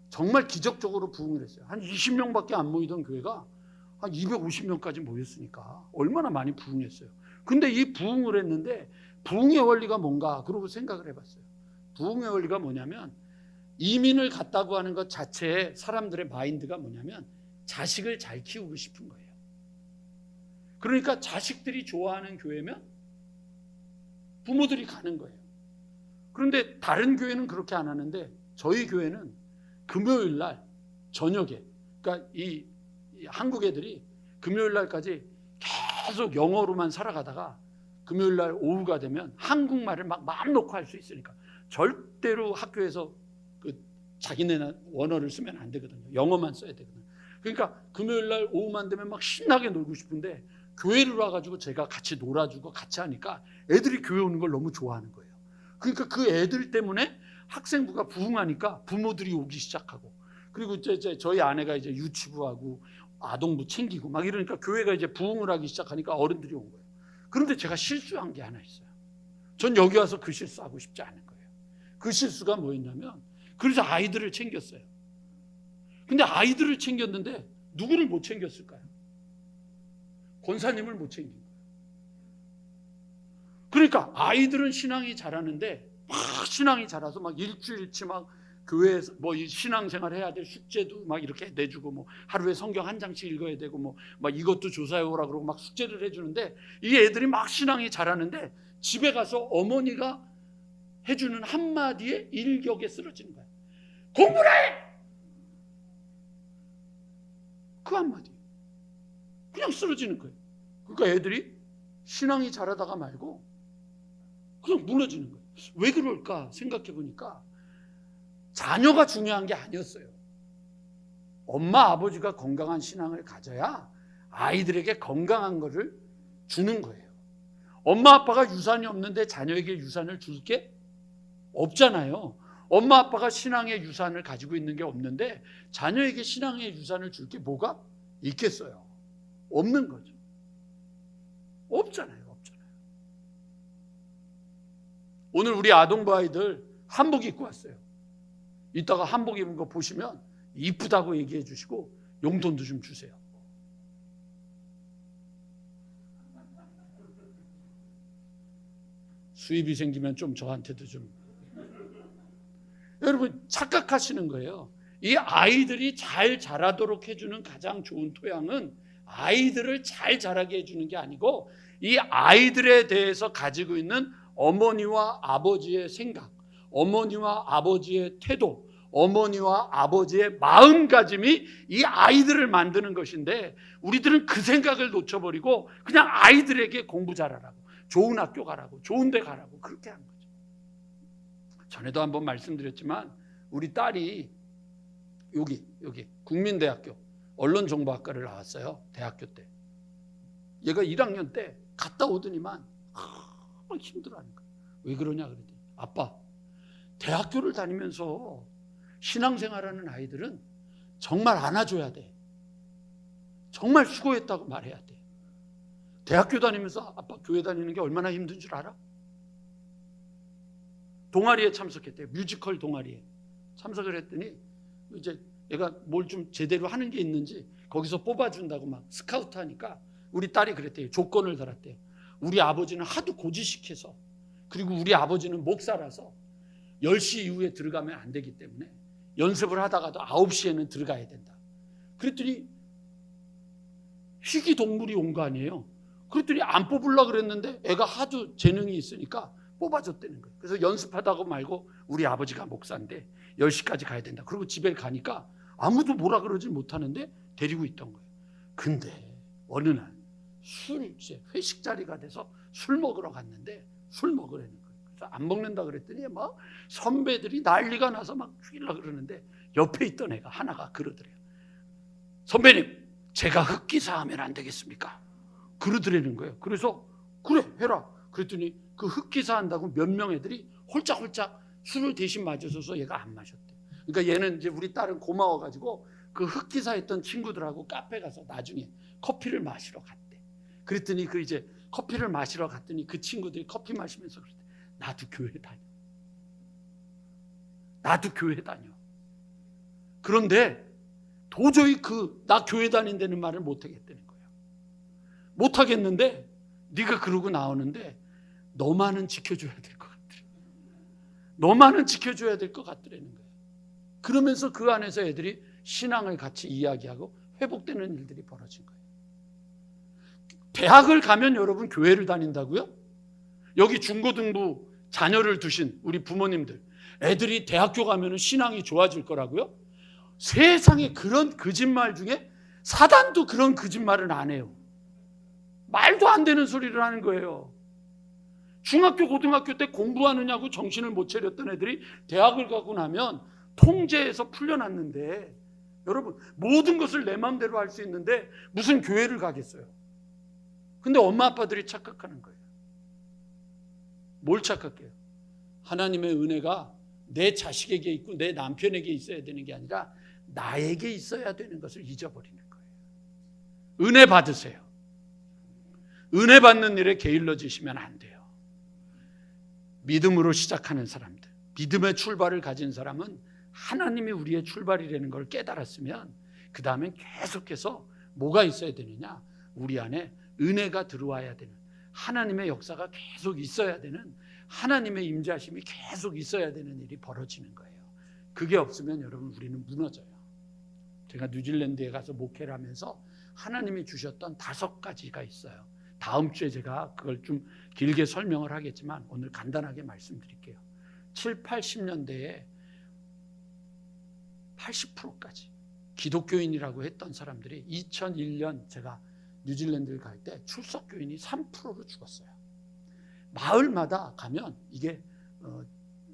정말 기적적으로 부흥을 했어요. 한 20명밖에 안 모이던 교회가 한 250명까지 모였으니까 얼마나 많이 부흥했어요. 근데 이 부흥을 했는데 부흥의 원리가 뭔가 그러고 생각을 해봤어요. 부흥의 원리가 뭐냐면 이민을 갔다고 하는 것 자체에 사람들의 마인드가 뭐냐면 자식을 잘 키우고 싶은 거예요. 그러니까 자식들이 좋아하는 교회면 부모들이 가는 거예요. 그런데 다른 교회는 그렇게 안 하는데 저희 교회는 금요일 날 저녁에, 그러니까 이 한국 애들이 금요일 날까지 계속 영어로만 살아가다가 금요일 날 오후가 되면 한국말을 막 마음 놓고 할 수 있으니까 절대로 학교에서 그 자기네 원어를 쓰면 안 되거든요. 영어만 써야 되거든요. 그러니까 금요일 날 오후만 되면 막 신나게 놀고 싶은데 교회를 와가지고 제가 같이 놀아주고 같이 하니까 애들이 교회 오는 걸 너무 좋아하는 거예요. 그러니까 그 애들 때문에 학생부가 부흥하니까 부모들이 오기 시작하고, 그리고 이제 저희 아내가 이제 유치부하고 아동부 챙기고 막 이러니까 교회가 이제 부흥을 하기 시작하니까 어른들이 온 거예요. 그런데 제가 실수한 게 하나 있어요. 전 여기 와서 그 실수하고 싶지 않은 거예요. 그 실수가 뭐였냐면, 그래서 아이들을 챙겼어요. 근데 아이들을 챙겼는데 누구를 못 챙겼을까요? 권사님을 못 챙긴 거예요. 그러니까 아이들은 신앙이 자라는데 막 신앙이 자라서 막 일주일치 막 교회에서 뭐 신앙생활 해야 될 숙제도 막 이렇게 내주고, 뭐 하루에 성경 한 장씩 읽어야 되고, 뭐 막 이것도 조사해 오라 그러고 막 숙제를 해주는데, 이 애들이 막 신앙이 자라는데 집에 가서 어머니가 해주는 한마디에 일격에 쓰러지는 거야. 공부를 해! 그 한마디 그냥 쓰러지는 거예요. 그러니까 애들이 신앙이 자라다가 말고 그냥 무너지는 거예요. 왜 그럴까 생각해 보니까 자녀가 중요한 게 아니었어요. 엄마 아버지가 건강한 신앙을 가져야 아이들에게 건강한 것을 주는 거예요. 엄마 아빠가 유산이 없는데 자녀에게 유산을 줄 게 없잖아요. 엄마 아빠가 신앙의 유산을 가지고 있는 게 없는데 자녀에게 신앙의 유산을 줄 게 뭐가 있겠어요? 없는 거죠. 없잖아요. 오늘 우리 아동부 아이들 한복 입고 왔어요. 이따가 한복 입은 거 보시면 이쁘다고 얘기해 주시고 용돈도 좀 주세요. 수입이 생기면 좀 저한테도 좀. 여러분 착각하시는 거예요. 이 아이들이 잘 자라도록 해주는 가장 좋은 토양은 아이들을 잘 자라게 해주는 게 아니고 이 아이들에 대해서 가지고 있는 어머니와 아버지의 생각, 어머니와 아버지의 태도, 어머니와 아버지의 마음가짐이 이 아이들을 만드는 것인데 우리들은 그 생각을 놓쳐버리고 그냥 아이들에게 공부 잘하라고, 좋은 학교 가라고, 좋은 데 가라고 그렇게 한 거죠. 전에도 한번 말씀드렸지만 우리 딸이 여기 국민대학교 언론정보학과를 나왔어요. 대학교 때. 얘가 1학년 때 갔다 오더니만 힘들어하는 거야. 왜 그러냐 그랬더니 아빠, 대학교를 다니면서 신앙생활하는 아이들은 정말 안아줘야 돼. 정말 수고했다고 말해야 돼. 대학교 다니면서 아빠 교회 다니는 게 얼마나 힘든 줄 알아? 동아리에 참석했대요. 뮤지컬 동아리에 참석을 했더니 이제 얘가 뭘 좀 제대로 하는 게 있는지 거기서 뽑아준다고 막 스카우트 하니까 우리 딸이 그랬대요. 조건을 달았대요. 우리 아버지는 하도 고지식해서, 그리고 우리 아버지는 목사라서 10시 이후에 들어가면 안 되기 때문에 연습을 하다가도 9시에는 들어가야 된다. 그랬더니 희귀동물이 온 거 아니에요. 그랬더니 안 뽑으려고 그랬는데 애가 하도 재능이 있으니까 뽑아줬다는 거예요. 그래서 연습하다가 말고 우리 아버지가 목사인데 10시까지 가야 된다. 그리고 집에 가니까 아무도 뭐라 그러지 못하는데 데리고 있던 거예요. 근데 어느 날 회식 자리가 돼서 술 먹으러 갔는데 술 먹으라는 거예요. 그래서 안 먹는다 그랬더니 막 선배들이 난리가 나서 막 죽이려고 그러는데 옆에 있던 애가 하나가 그러더래요. 선배님, 제가 흑기사 하면 안 되겠습니까? 그러더라는 거예요. 그래서 그래 해라. 그랬더니 그 흑기사 한다고 몇 명 애들이 홀짝홀짝 술을 대신 마셔서 얘가 안 마셨대. 그러니까 얘는 이제 우리 딸은 고마워가지고 그 흑기사 했던 친구들하고 카페 가서 나중에 커피를 마시러 갔대. 그랬더니 그 이제 커피를 마시러 갔더니 그 친구들이 커피 마시면서 그랬대. 나도 교회 다녀. 나도 교회 다녀. 그런데 도저히 나 교회 다닌다는 말을 못 하겠다는 거예요. 못 하겠는데 네가 그러고 나오는데 너만은 지켜줘야 될 것 같더래. 너만은 지켜줘야 될 것 같더라는 거예요. 그러면서 그 안에서 애들이 신앙을 같이 이야기하고 회복되는 일들이 벌어진 거예요. 대학을 가면 여러분 교회를 다닌다고요? 여기 중고등부 자녀를 두신 우리 부모님들, 애들이 대학교 가면 신앙이 좋아질 거라고요? 세상에 그런 거짓말 중에 사단도 그런 거짓말은 안 해요. 말도 안 되는 소리를 하는 거예요. 중학교 고등학교 때 공부하느냐고 정신을 못 차렸던 애들이 대학을 가고 나면 통제에서 풀려났는데, 여러분 모든 것을 내 마음대로 할 수 있는데 무슨 교회를 가겠어요? 근데 엄마 아빠들이 착각하는 거예요. 뭘 착각해요? 하나님의 은혜가 내 자식에게 있고 내 남편에게 있어야 되는 게 아니라 나에게 있어야 되는 것을 잊어버리는 거예요. 은혜 받으세요. 은혜 받는 일에 게을러지시면 안 돼요. 믿음으로 시작하는 사람들, 믿음의 출발을 가진 사람은 하나님이 우리의 출발이라는 걸 깨달았으면 그 다음엔 계속해서 뭐가 있어야 되느냐? 우리 안에 은혜가 들어와야 되는, 하나님의 역사가 계속 있어야 되는, 하나님의 임재하심이 계속 있어야 되는 일이 벌어지는 거예요. 그게 없으면 여러분 우리는 무너져요. 제가 뉴질랜드에 가서 목회를 하면서 하나님이 주셨던 5가지가 있어요. 다음 주에 제가 그걸 좀 길게 설명을 하겠지만 오늘 간단하게 말씀드릴게요. 7, 80년대에 80%까지 기독교인이라고 했던 사람들이 2001년 제가 뉴질랜드를 갈 때 출석교인이 3%로 죽었어요. 마을마다 가면 이게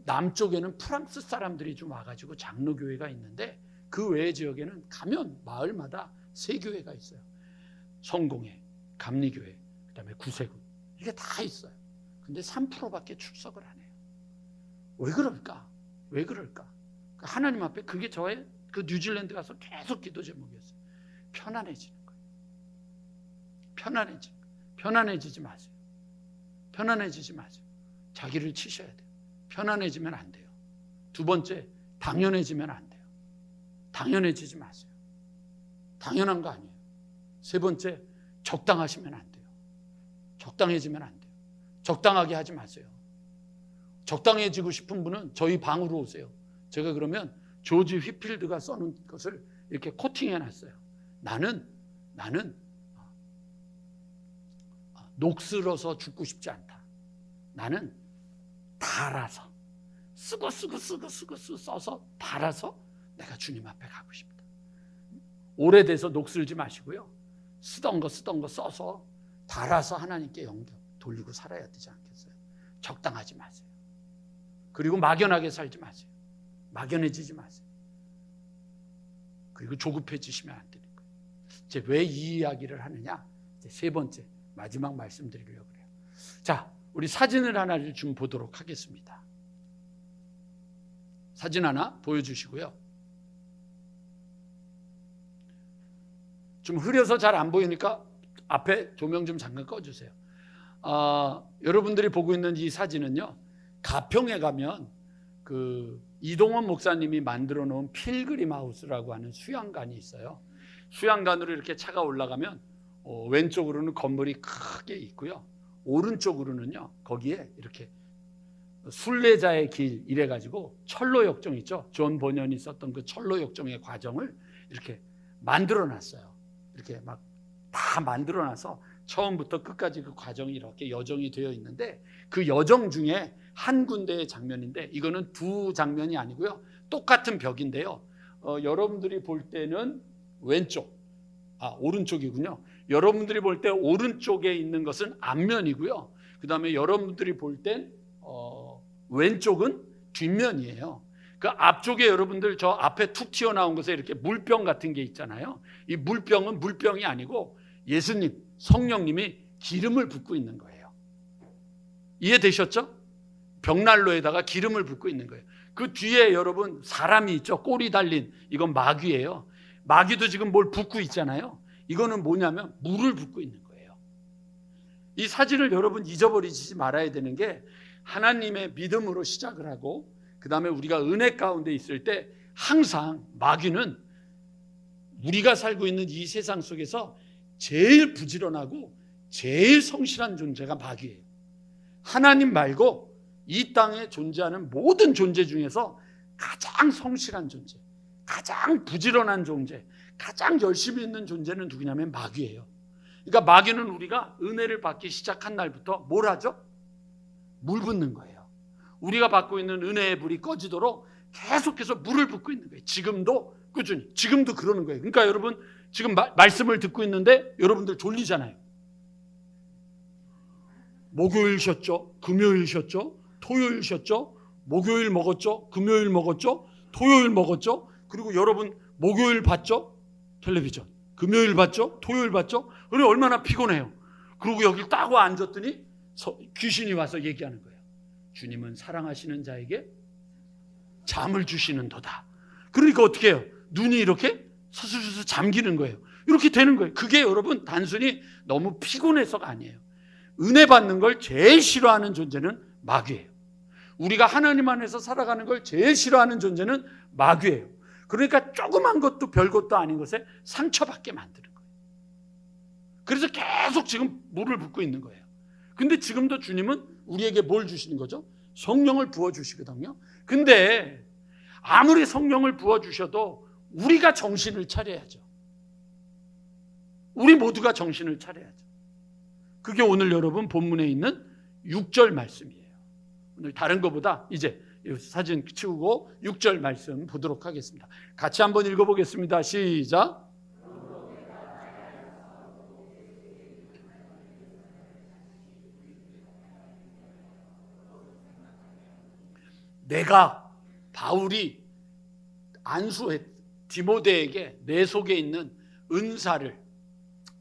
남쪽에는 프랑스 사람들이 좀 와가지고 장로교회가 있는데 그 외의 지역에는 가면 마을마다 3교회가 있어요. 성공회, 감리교회, 그다음에 구세군. 이게 다 있어요. 근데 3%밖에 출석을 안 해요. 왜 그럴까? 왜 그럴까? 하나님 앞에 그게 저의 그 뉴질랜드 가서 계속 기도 제목이었어요. 편안해지는 거예요. 편안해지는 거예요. 편안해지지 마세요. 편안해지지 마세요. 자기를 치셔야 돼요. 편안해지면 안 돼요. 두 번째, 당연해지면 안 돼요. 당연해지지 마세요. 당연한 거 아니에요. 세 번째, 적당하시면 안 돼요. 적당해지면 안 돼요. 적당하게 하지 마세요. 적당해지고 싶은 분은 저희 방으로 오세요. 제가 그러면 조지 휘필드가 써놓은 것을 이렇게 코팅해 놨어요. 나는 녹슬어서 죽고 싶지 않다. 나는 달아서 쓰고 써서 달아서 내가 주님 앞에 가고 싶다. 오래돼서 녹슬지 마시고요. 쓰던 거 써서 달아서 하나님께 영접 돌리고 살아야 되지 않겠어요? 적당하지 마세요. 그리고 막연하게 살지 마세요. 막연해지지 마세요. 그리고 조급해지시면 안 되는 거예요. 이제 왜 이 이야기를 하느냐? 이제 세 번째, 마지막 말씀드리려고 그래요. 자, 우리 사진을 하나를 좀 보도록 하겠습니다. 사진 하나 보여주시고요. 좀 흐려서 잘 안 보이니까 앞에 조명 좀 잠깐 꺼주세요. 여러분들이 보고 있는 이 사진은요, 가평에 가면 그 이동원 목사님이 만들어 놓은 필그림 하우스라고 하는 수양관이 있어요. 수양관으로 이렇게 차가 올라가면 왼쪽으로는 건물이 크게 있고요. 오른쪽으로는요, 거기에 이렇게 순례자의 길 이래가지고 철로 역정 있죠. 존 버년이 썼던 그 철로 역정의 과정을 이렇게 만들어 놨어요. 이렇게 막 다 만들어 놔서 처음부터 끝까지 그 과정이 이렇게 여정이 되어 있는데, 그 여정 중에 한 군데의 장면인데, 이거는 두 장면이 아니고요, 똑같은 벽인데요. 여러분들이 볼 때는 오른쪽이군요. 여러분들이 볼 때 오른쪽에 있는 것은 앞면이고요. 그 다음에 여러분들이 볼 땐 왼쪽은 뒷면이에요. 그 앞쪽에 여러분들 저 앞에 툭 튀어나온 것에 이렇게 물병 같은 게 있잖아요. 이 물병은 물병이 아니고 예수님, 성령님이 기름을 붓고 있는 거예요. 이해되셨죠? 벽난로에다가 기름을 붓고 있는 거예요. 그 뒤에 여러분 사람이 있죠. 꼬리 달린, 이건 마귀예요. 마귀도 지금 뭘 붓고 있잖아요. 이거는 뭐냐면 물을 붓고 있는 거예요. 이 사진을 여러분 잊어버리지 말아야 되는 게, 하나님의 믿음으로 시작을 하고 그 다음에 우리가 은혜 가운데 있을 때 항상 마귀는 우리가 살고 있는 이 세상 속에서 제일 부지런하고 제일 성실한 존재가 마귀예요. 하나님 말고 이 땅에 존재하는 모든 존재 중에서 가장 성실한 존재, 가장 부지런한 존재, 가장 열심히 있는 존재는 누구냐면 마귀예요. 그러니까 마귀는 우리가 은혜를 받기 시작한 날부터 뭘 하죠? 물 붓는 거예요. 우리가 받고 있는 은혜의 불이 꺼지도록 계속해서 물을 붓고 있는 거예요. 지금도 꾸준히, 지금도 그러는 거예요. 그러니까 여러분 지금 말씀을 듣고 있는데 여러분들 졸리잖아요. 목요일 쉬었죠? 금요일 쉬었죠? 토요일 쉬었죠? 목요일 먹었죠? 금요일 먹었죠? 토요일 먹었죠? 그리고 여러분 목요일 봤죠? 텔레비전. 금요일 봤죠? 토요일 봤죠? 그래 얼마나 피곤해요. 그리고 여기 딱 와 앉았더니 귀신이 와서 얘기하는 거예요. 주님은 사랑하시는 자에게 잠을 주시는도다. 그러니까 어떻게 해요? 눈이 이렇게 서서서 잠기는 거예요. 이렇게 되는 거예요. 그게 여러분 단순히 너무 피곤해서가 아니에요. 은혜 받는 걸 제일 싫어하는 존재는 마귀예요. 우리가 하나님 안에서 살아가는 걸 제일 싫어하는 존재는 마귀예요. 그러니까 조그만 것도 별것도 아닌 것에 상처받게 만드는 거예요. 그래서 계속 지금 물을 붓고 있는 거예요. 근데 지금도 주님은 우리에게 뭘 주시는 거죠? 성령을 부어주시거든요. 근데 아무리 성령을 부어주셔도 우리가 정신을 차려야죠. 우리 모두가 정신을 차려야죠. 그게 오늘 여러분 본문에 있는 6절 말씀이에요. 오늘 다른 것보다 이제 사진 치우고 6절 말씀 보도록 하겠습니다. 같이 한번 읽어보겠습니다. 시작. 내가 바울이 안수해 디모데에게 내 속에 있는 은사를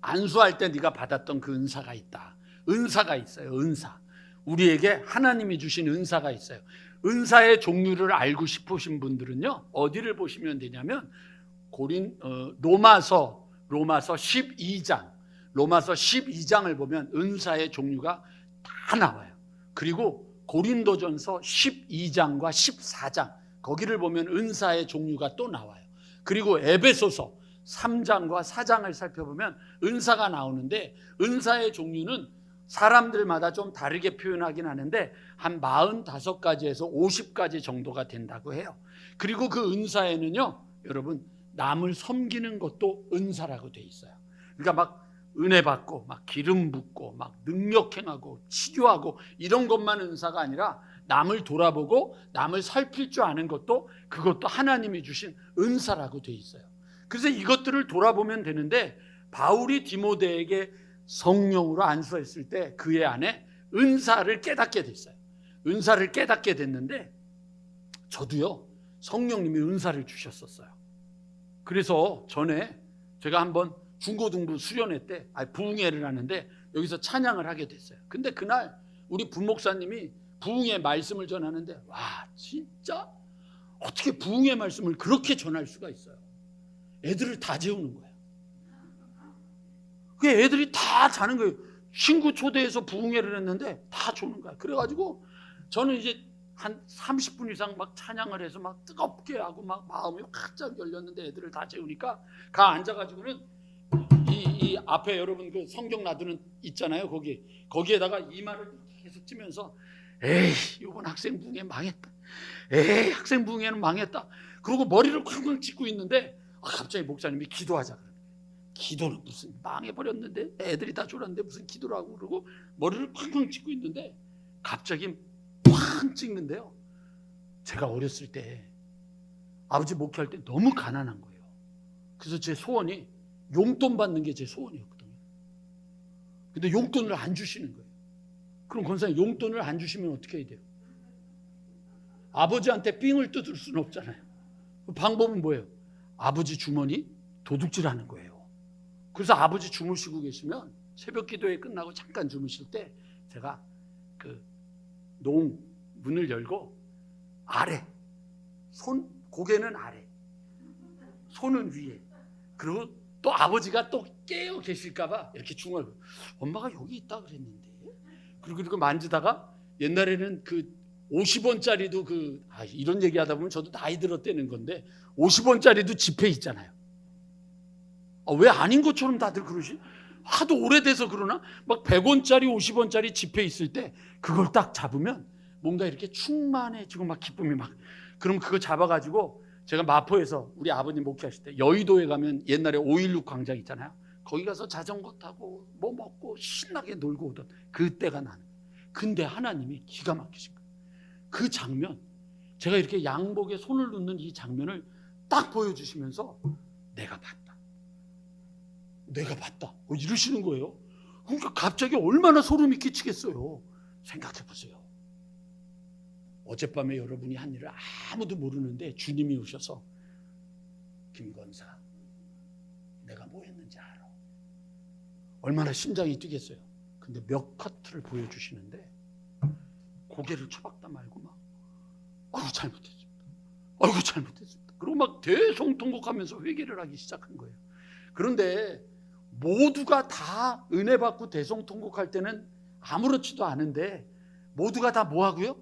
안수할 때 네가 받았던 그 은사가 있다. 은사가 있어요. 은사. 우리에게 하나님이 주신 은사가 있어요. 은사의 종류를 알고 싶으신 분들은요, 어디를 보시면 되냐면 로마서 12장, 로마서 12장을 보면 은사의 종류가 다 나와요. 그리고 고린도전서 12장과 14장, 거기를 보면 은사의 종류가 또 나와요. 그리고 에베소서 3장과 4장을 살펴보면 은사가 나오는데, 은사의 종류는 사람들마다 좀 다르게 표현하긴 하는데 한 45가지에서 50가지 정도가 된다고 해요. 그리고 그 은사에는요, 여러분, 남을 섬기는 것도 은사라고 돼 있어요. 그러니까 막 은혜 받고 막 기름 붓고 막 능력 행하고 치료하고 이런 것만 은사가 아니라 남을 돌아보고 남을 살필 줄 아는 것도, 그것도 하나님이 주신 은사라고 돼 있어요. 그래서 이것들을 돌아보면 되는데, 바울이 디모데에게 성령으로 안수했을 때 그의 안에 은사를 깨닫게 됐어요. 은사를 깨닫게 됐는데, 저도요, 성령님이 은사를 주셨었어요. 그래서 전에 제가 한번 중고등부 수련회 때 부흥회를 하는데 여기서 찬양을 하게 됐어요. 근데 그날 우리 부목사님이 부흥회 말씀을 전하는데, 와, 진짜 어떻게 부흥회 말씀을 그렇게 전할 수가 있어요. 애들을 다 재우는 거예요. 그 애들이 다 자는 거예요. 친구 초대해서 부흥회를 했는데 다 조는 거야. 그래가지고 저는 이제 한 30분 이상 막 찬양을 해서 막 뜨겁게 하고 막 마음이 활짝 열렸는데, 애들을 다 재우니까 가 앉아가지고는 이 앞에 여러분 그 성경 놔두는 있잖아요. 거기에다가 이마를 계속 찌면서, 에이, 이번 학생 부흥회 망했다. 에이, 학생 부흥회는 망했다. 그러고 머리를 쾅쾅 짚고 있는데 갑자기 목사님이 기도하자 그러는 거예요. 기도는 무슨, 망해버렸는데 애들이 다 졸았는데 무슨 기도를 하고, 그러고 머리를 쾅쾅 짚고 있는데 갑자기 팡 찍는데요. 제가 어렸을 때 아버지 목회할 때 너무 가난한 거예요. 그래서 제 소원이 용돈 받는 게 제 소원이었거든요. 근데 용돈을 안 주시는 거예요. 그럼 권사님, 용돈을 안 주시면 어떻게 해야 돼요? 아버지한테 삥을 뜯을 수는 없잖아요. 방법은 뭐예요? 아버지 주머니 도둑질하는 거예요. 그래서 아버지 주무시고 계시면 새벽 기도회 끝나고 잠깐 주무실 때 제가 그 농 문을 열고 아래, 고개는 아래, 손은 위에, 그리고 또 아버지가 또 깨어 계실까봐 이렇게 중얼, 엄마가 여기 있다 그랬는데, 그리고 만지다가 옛날에는 그 50원짜리도 이런 얘기하다 보면 저도 나이 들었다는 건데 50원짜리도 지폐 있잖아요. 왜 아닌 것처럼 다들 그러지? 하도 오래돼서 그러나? 막 100원짜리 50원짜리 지폐 있을 때 그걸 딱 잡으면 뭔가 이렇게 충만해지고 막 기쁨이 막, 그럼 그거 잡아가지고 제가 마포에서 우리 아버님 목회하실 때 여의도에 가면 옛날에 516 광장 있잖아요. 거기 가서 자전거 타고 뭐 먹고 신나게 놀고 오던 그때가 나는. 근데 하나님이 기가 막히신 거예요. 그 장면, 제가 이렇게 양복에 손을 놓는 이 장면을 딱 보여주시면서 내가 봤다 이러시는 거예요. 그러니까 갑자기 얼마나 소름이 끼치겠어요. 생각해 보세요. 어젯밤에 여러분이 한 일을 아무도 모르는데 주님이 오셔서, 김권사, 내가 뭐 했는지 알아. 얼마나 심장이 뛰겠어요. 근데 몇 커트를 보여주시는데 고개를 쳐박다 말고 막, 아이고 잘못했습니다. 그리고 막 대성통곡하면서 회개를 하기 시작한 거예요. 그런데 모두가 다 은혜 받고 대성통곡할 때는 아무렇지도 않은데, 모두가 다 뭐 하고요?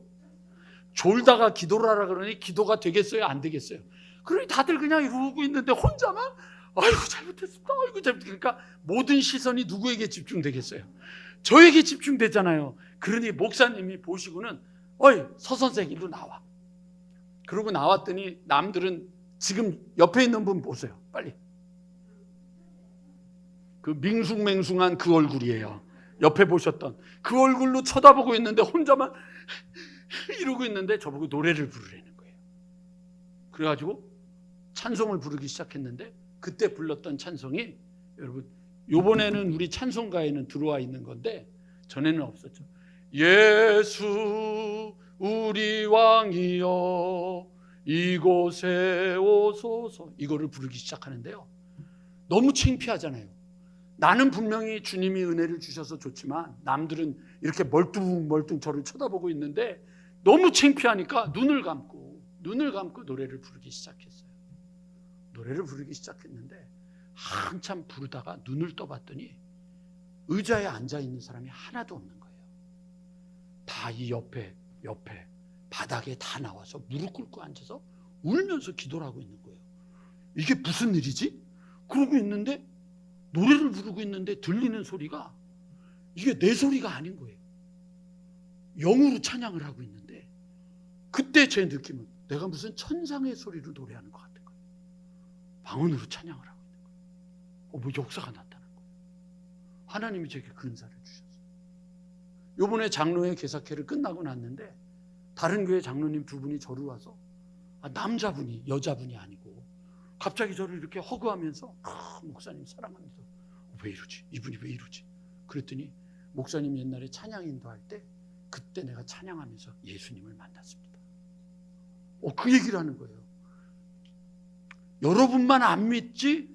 졸다가 기도를 하라 그러니 기도가 되겠어요? 안 되겠어요? 그러니 다들 그냥 이러고 있는데 혼자만 아이고 잘못했습니다. 그러니까 모든 시선이 누구에게 집중되겠어요? 저에게 집중되잖아요. 그러니 목사님이 보시고는, 어이, 서선생 일로 나와. 그러고 나왔더니 남들은, 지금 옆에 있는 분 보세요. 빨리. 그 밍숭맹숭한 그 얼굴이에요. 옆에 보셨던 그 얼굴로 쳐다보고 있는데 혼자만 이러고 있는데 저보고 노래를 부르라는 거예요. 그래가지고 찬송을 부르기 시작했는데, 그때 불렀던 찬송이, 여러분, 요번에는 우리 찬송가에는 들어와 있는 건데 전에는 없었죠. 예수 우리 왕이여 이곳에 오소서, 이거를 부르기 시작하는데요. 너무 창피하잖아요. 나는 분명히 주님이 은혜를 주셔서 좋지만 남들은 이렇게 멀뚱멀뚱 저를 쳐다보고 있는데 너무 창피하니까 눈을 감고 노래를 부르기 시작했어요. 노래를 부르기 시작했는데 한참 부르다가 눈을 떠봤더니 의자에 앉아있는 사람이 하나도 없는 거예요. 다 이 옆에 바닥에 다 나와서 무릎 꿇고 앉아서 울면서 기도를 하고 있는 거예요. 이게 무슨 일이지? 그러고 있는데 노래를 부르고 있는데 들리는 소리가 이게 내 소리가 아닌 거예요. 영으로 찬양을 하고 있는데 그때 제 느낌은 내가 무슨 천상의 소리로 노래하는 것 같은 거예요. 방언으로 찬양을 하고 있는 거예요. 뭐 역사가 나타난 거예요. 하나님이 제게 그 은사를 주셨어요. 요번에 장로회 개사회를 끝나고 났는데 다른 교회 장로님 두 분이 저를 와서 남자분이 여자분이 아니고 갑자기 저를 이렇게 허그하면서 목사님 사랑합니다. 왜 이러지? 이분이 왜 이러지? 그랬더니 목사님 옛날에 찬양 인도할 때 그때 내가 찬양하면서 예수님을 만났습니다. 그 얘기를 하는 거예요. 여러분만 안 믿지?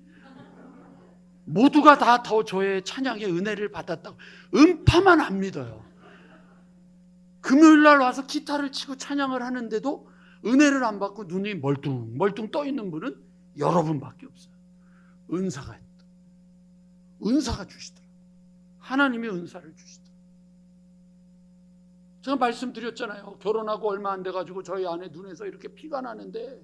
모두가 다 더 저의 찬양의 은혜를 받았다고. 음파만 안 믿어요. 금요일날 와서 기타를 치고 찬양을 하는데도 은혜를 안 받고 눈이 멀뚱멀뚱 떠 있는 분은 여러분밖에 없어요. 은사가 주시더라고요. 하나님이 은사를 주시더라고요. 제가 말씀드렸잖아요. 결혼하고 얼마 안 돼가지고 저희 아내 눈에서 이렇게 피가 나는데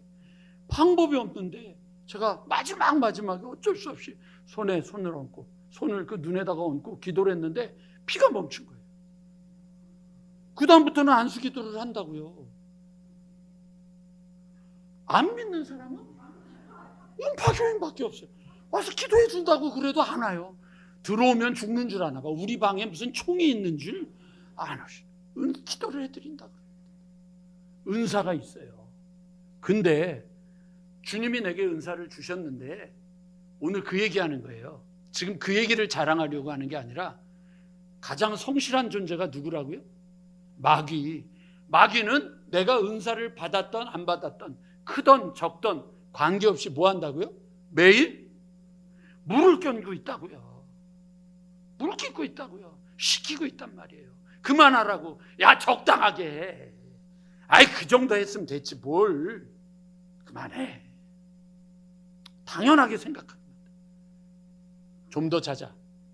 방법이 없는데 제가 마지막에 어쩔 수 없이 손에 손을 얹고 손을 그 눈에다가 얹고 기도를 했는데 피가 멈춘 거예요. 그 다음부터는 안수 기도를 한다고요. 안 믿는 사람은 음파교인밖에 없어요. 와서 기도해 준다고 그래도 안 와요. 들어오면 죽는 줄 아나 봐. 우리 방에 무슨 총이 있는 줄 아나. 기도를 해드린다 그래요. 은사가 있어요. 근데 주님이 내게 은사를 주셨는데 오늘 그 얘기하는 거예요. 지금 그 얘기를 자랑하려고 하는 게 아니라 가장 성실한 존재가 누구라고요? 마귀는 내가 은사를 받았던 안 받았던 크던 적던 관계없이 뭐 한다고요? 매일 물을 껴고 있다고요. 물 끼고 있다고요. 시키고 있단 말이에요. 그만하라고. 야 적당하게 해. 아이 그 정도 했으면 됐지 뭘. 그만해. 당연하게 생각합니다. 좀 더 자자.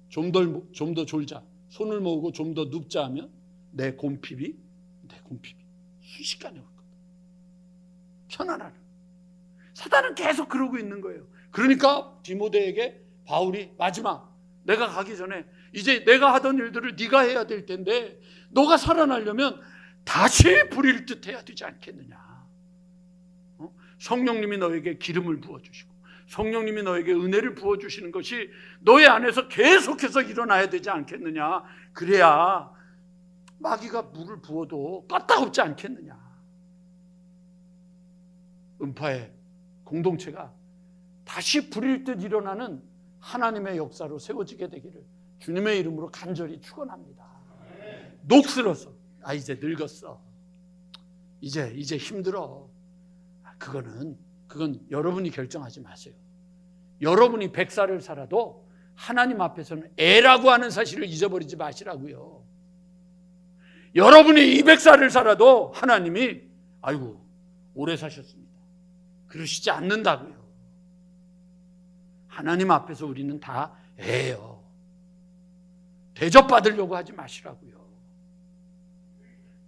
좀 더 졸자. 손을 모으고 좀 더 눕자 하면 내 곰핍이 순식간에 올 거다. 편안하라. 사단은 계속 그러고 있는 거예요. 그러니까 디모데에게 바울이 마지막 내가 가기 전에 이제 내가 하던 일들을 네가 해야 될 텐데 너가 살아나려면 다시 부릴 듯 해야 되지 않겠느냐. 성령님이 너에게 기름을 부어주시고 성령님이 너에게 은혜를 부어주시는 것이 너의 안에서 계속해서 일어나야 되지 않겠느냐. 그래야 마귀가 물을 부어도 까딱없지 않겠느냐. 음파의 공동체가 다시 부릴 듯 일어나는 하나님의 역사로 세워지게 되기를 주님의 이름으로 간절히 축원합니다. 녹슬어서 이제 늙었어. 이제 힘들어. 그건 여러분이 결정하지 마세요. 여러분이 100살을 살아도 하나님 앞에서는 애라고 하는 사실을 잊어버리지 마시라고요. 여러분이 200살을 살아도 하나님이 아이고 오래 사셨습니다. 그러시지 않는다고요. 하나님 앞에서 우리는 다 애예요. 대접받으려고 하지 마시라고요.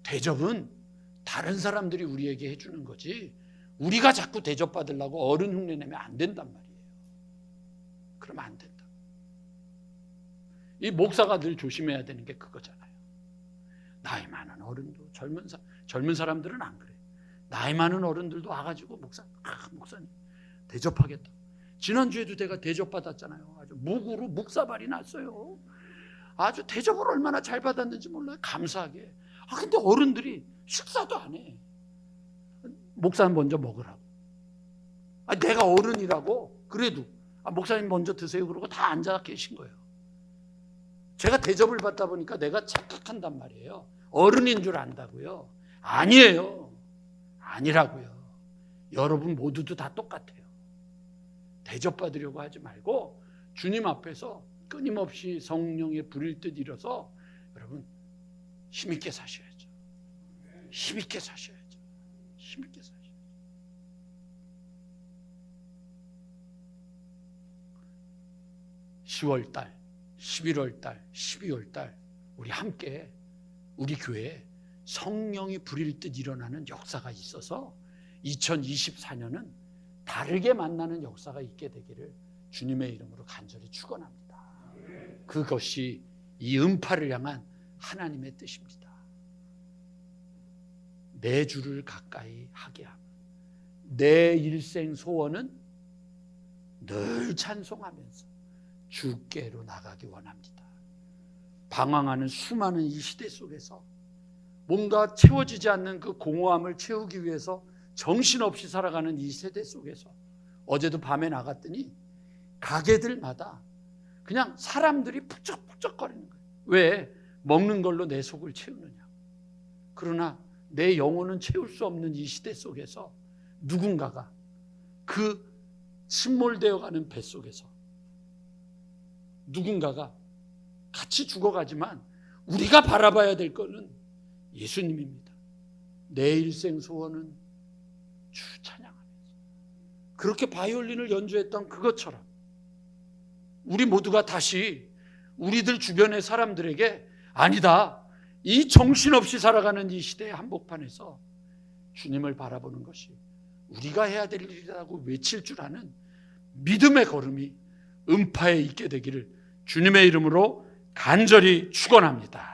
대접은 다른 사람들이 우리에게 해주는 거지 우리가 자꾸 대접받으려고 어른 흉내내면 안 된단 말이에요. 그러면 안 된다. 이 목사가 늘 조심해야 되는 게 그거잖아요. 나이 많은 어른도 젊은 사람들은 안 그래. 나이 많은 어른들도 와가지고 목사님 대접하겠다. 지난주에도 내가 대접받았잖아요. 아주 묵으로 묵사발이 났어요. 아주 대접을 얼마나 잘 받았는지 몰라요. 감사하게. 근데 어른들이 식사도 안 해. 목사님 먼저 먹으라고. 내가 어른이라고 그래도 목사님 먼저 드세요 그러고 다 앉아 계신 거예요. 제가 대접을 받다 보니까 내가 착각한단 말이에요. 어른인 줄 안다고요. 아니에요. 아니라고요. 여러분 모두도 다 똑같아요. 대접받으려고 하지 말고 주님 앞에서 끊임없이 성령의 불일 듯 일어서 여러분 힘있게 사셔야죠. 힘있게 사셔야죠. 힘있게 사셔야죠. 10월달, 11월달, 12월달 우리 함께 우리 교회에 성령이 불일 듯 일어나는 역사가 있어서 2024년은 다르게 만나는 역사가 있게 되기를 주님의 이름으로 간절히 축원합니다. 그것이 이 음파를 향한 하나님의 뜻입니다. 내 주를 가까이 하게 하며 내 일생 소원은 늘 찬송하면서 주께로 나가기 원합니다. 방황하는 수많은 이 시대 속에서 뭔가 채워지지 않는 그 공허함을 채우기 위해서 정신없이 살아가는 이 세대 속에서 어제도 밤에 나갔더니 가게들마다 그냥 사람들이 북적북적거리는 거예요. 왜? 먹는 걸로 내 속을 채우느냐. 그러나 내 영혼은 채울 수 없는 이 시대 속에서 누군가가 그 침몰되어가는 뱃속에서 누군가가 같이 죽어가지만 우리가 바라봐야 될 것은 예수님입니다. 내 일생 소원은 주 찬양하면서 그렇게 바이올린을 연주했던 그것처럼 우리 모두가 다시 우리들 주변의 사람들에게 아니다, 이 정신없이 살아가는 이 시대의 한복판에서 주님을 바라보는 것이 우리가 해야 될 일이라고 외칠 줄 아는 믿음의 걸음이 음파에 있게 되기를 주님의 이름으로 간절히 축원합니다.